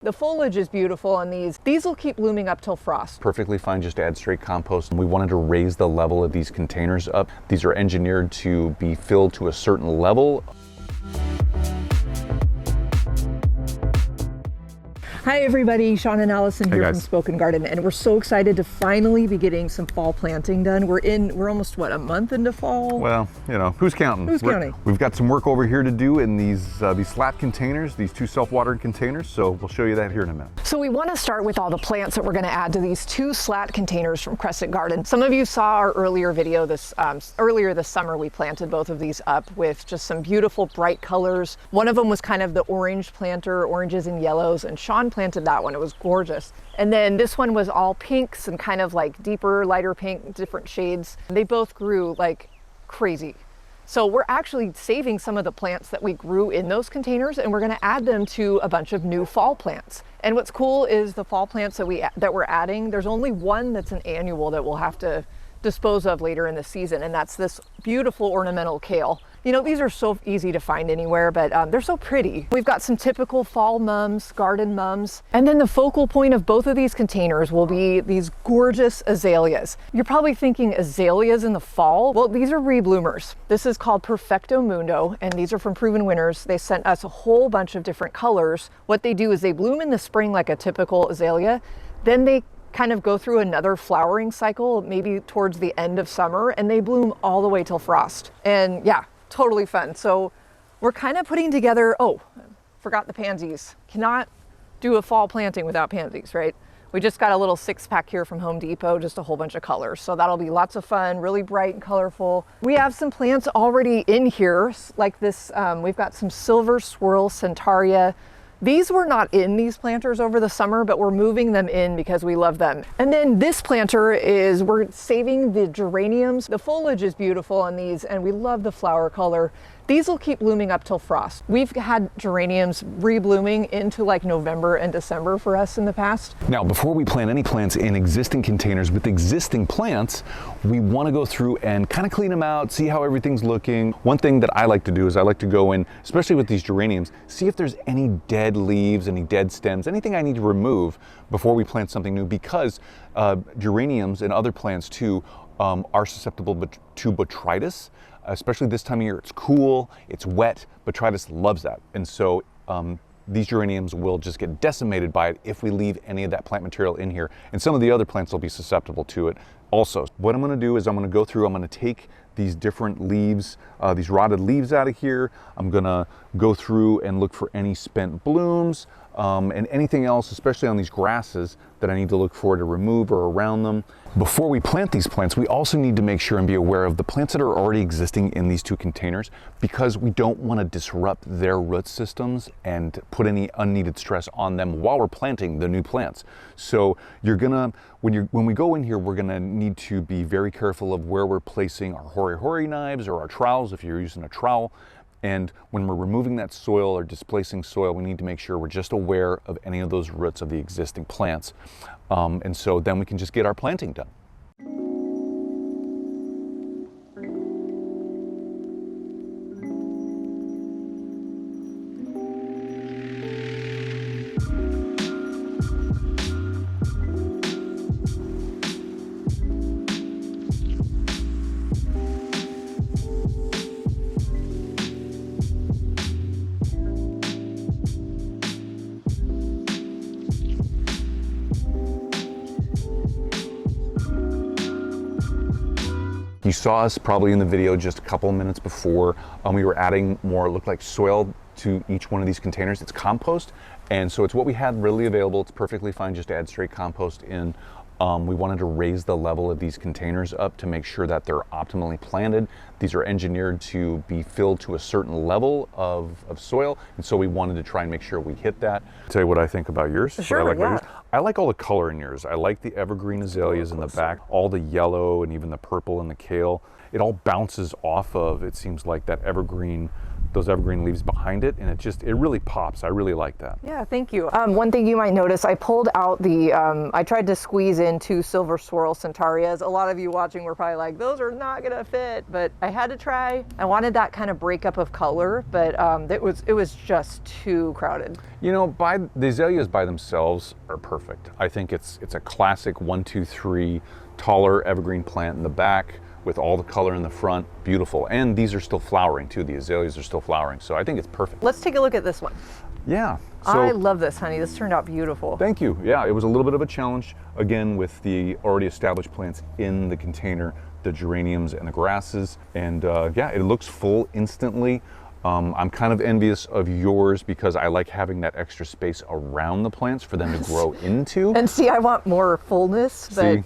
The foliage is beautiful on these. These will keep blooming up till frost. Perfectly fine just to add straight compost. We wanted to raise the level of these containers up. These are engineered to be filled to a certain level. Hi everybody, Sean and Allison here Hey from Spoken Garden, and we're so excited to finally be getting some fall planting done. We're almost, what, a month into fall? Well, you know, who's counting? Who's counting? We've got some work over here to do in these slat containers, these 2 self-watering containers, so we'll show you that here in a minute. So we want to start with all the plants that we're going to add to these 2 slat containers from Crescent Garden. Some of you saw our earlier video earlier this summer. We planted both of these up with just some beautiful bright colors. One of them was kind of the orange planter, oranges and yellows, and Sean planted that one. It was gorgeous. And then this one was all pinks and kind of like deeper, lighter pink, different shades. They both grew like crazy. So we're actually saving some of the plants that we grew in those containers, and we're going to add them to a bunch of new fall plants. And what's cool is the fall plants that we're adding, there's only one that's an annual that we'll have to dispose of later in the season, and that's this beautiful ornamental kale. You know, these are so easy to find anywhere, but they're so pretty. We've got some typical fall mums, garden mums, and then the focal point of both of these containers will be these gorgeous azaleas. You're probably thinking azaleas in the fall? Well, these are rebloomers. This is called Perfecto Mundo, and these are from Proven Winners. They sent us a whole bunch of different colors. What they do is they bloom in the spring like a typical azalea, then they kind of go through another flowering cycle, maybe towards the end of summer, and they bloom all the way till frost. And yeah, totally fun. So we're kind of putting together, oh, forgot the pansies. Cannot do a fall planting without pansies, right? We just got a little 6-pack here from Home Depot, just a whole bunch of colors. So that'll be lots of fun, really bright and colorful. We have some plants already in here, like this, we've got some Silver-Swirl Centauria. These were not in these planters over the summer, but we're moving them in because we love them. And then this planter is, we're saving the geraniums. The foliage is beautiful on these, and we love the flower color. These will keep blooming up till frost. We've had geraniums reblooming into like November and December for us in the past. Now, before we plant any plants in existing containers with existing plants, we want to go through and kind of clean them out, see how everything's looking. One thing that I like to do is I like to go in, especially with these geraniums, see if there's any dead leaves, any dead stems, anything I need to remove before we plant something new, because geraniums and other plants too are susceptible to botrytis. Especially this time of year, it's cool, it's wet, botrytis loves that. And so these geraniums will just get decimated by it if we leave any of that plant material in here. And some of the other plants will be susceptible to it also. What I'm gonna do is I'm gonna take these different leaves, these rotted leaves out of here. I'm gonna go through and look for any spent blooms and anything else, especially on these grasses, that I need to look for to remove or around them. Before we plant these plants, we also need to make sure and be aware of the plants that are already existing in these 2 containers, because we don't want to disrupt their root systems and put any unneeded stress on them while we're planting the new plants. So when we go in here, we're gonna need to be very careful of where we're placing our hori-hori knives or our trowels if you're using a trowel. And when we're removing that soil or displacing soil, we need to make sure we're just aware of any of those roots of the existing plants. And so then we can just get our planting done. You saw us probably in the video just a couple of minutes before. We were adding more, it looked like soil to each one of these containers. It's compost, and so it's what we had readily available. It's perfectly fine just to add straight compost in. We wanted to raise the level of these containers up to make sure that they're optimally planted. These are engineered to be filled to a certain level of soil, and so we wanted to try and make sure we hit that. Tell you what I think about yours. Sure, yeah. I like all the color in yours. I like the evergreen azaleas in the back, all the yellow and even the purple and the kale. It all bounces off of, it seems like, that evergreen those evergreen leaves behind it, and it really pops. I really like that. Yeah, thank you. One thing you might notice, I pulled out the, I tried to squeeze in 2 Silver-Swirl Centaurias. A lot of you watching were probably like, those are not gonna fit, but I had to try. I wanted that kind of breakup of color, but it was just too crowded. You know, the azaleas by themselves are perfect. I think it's a classic 1, 2, 3 taller evergreen plant in the back with all the color in the front. Beautiful. And these are still flowering too. The azaleas are still flowering. So I think it's perfect. Let's take a look at this one. Yeah. I love this, honey. This turned out beautiful. Thank you. Yeah, it was a little bit of a challenge, again, with the already established plants in the container, the geraniums and the grasses. And yeah, it looks full instantly. I'm kind of envious of yours because I like having that extra space around the plants for them to grow into. And see, I want more fullness, but See?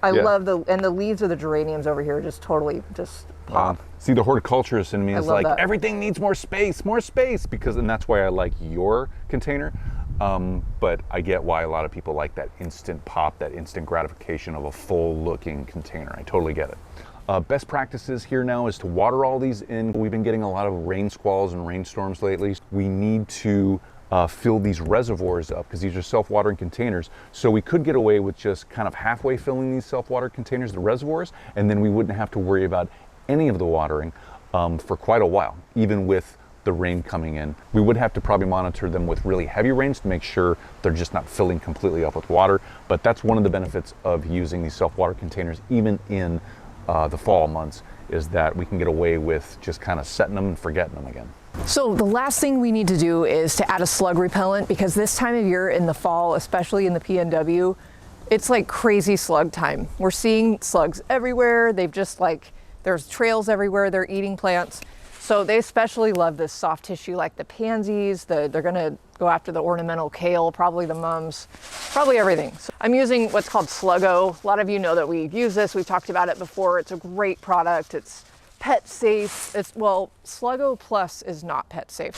I Yeah. love the leaves of the geraniums over here just totally just pop. See, the horticulturist in me is love like, that. everything needs more space, and that's why I like your container. But I get why a lot of people like that instant pop, that instant gratification of a full looking container. I totally get it. Best practices here now is to water all these in. We've been getting a lot of rain squalls and rainstorms lately. We need to fill these reservoirs up because these are self-watering containers. So we could get away with just kind of halfway filling these self-water containers, the reservoirs, and then we wouldn't have to worry about any of the watering for quite a while, even with the rain coming in. We would have to probably monitor them with really heavy rains to make sure they're just not filling completely up with water. But that's one of the benefits of using these self-water containers, even in the fall months, is that we can get away with just kind of setting them and forgetting them again. So the last thing we need to do is to add a slug repellent, because this time of year in the fall, especially in the PNW, it's like crazy slug time. We're seeing slugs everywhere. They've just like, there's trails everywhere. They're eating plants. So they especially love this soft tissue like the pansies. They're gonna go after the ornamental kale, probably the mums, probably everything. So I'm using what's called Sluggo. A lot of you know that we've used this. We've talked about it before. It's a great product. It's pet safe. Well, Sluggo Plus is not pet safe.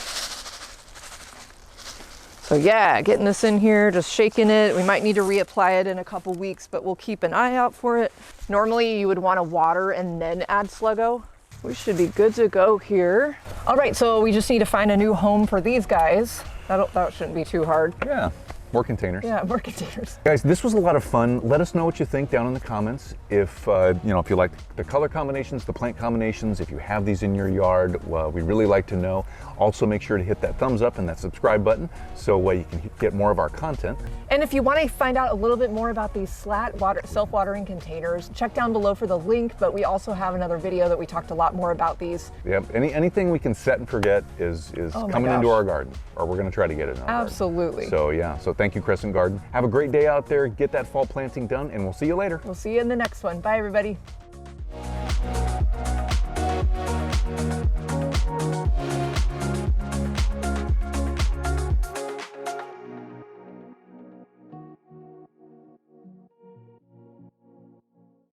So yeah, getting this in here, just shaking it. We might need to reapply it in a couple weeks, but we'll keep an eye out for it. Normally you would want to water and then add Sluggo. We should be good to go here. All right, so we just need to find a new home for these guys. That shouldn't be too hard. Yeah, more containers. Yeah, more containers. Guys, this was a lot of fun. Let us know what you think down in the comments. If if you like the color combinations, the plant combinations, if you have these in your yard, we'd really like to know. Also, make sure to hit that thumbs up and that subscribe button so you can get more of our content. And if you want to find out a little bit more about these self-watering containers, check down below for the link, but we also have another video that we talked a lot more about these. Yep, anything we can set and forget is coming into our garden, or we're gonna try to get it in our garden. Absolutely. So yeah, so thank you, Crescent Garden. Have a great day out there, get that fall planting done, and we'll see you later. We'll see you in the next one. Bye, everybody.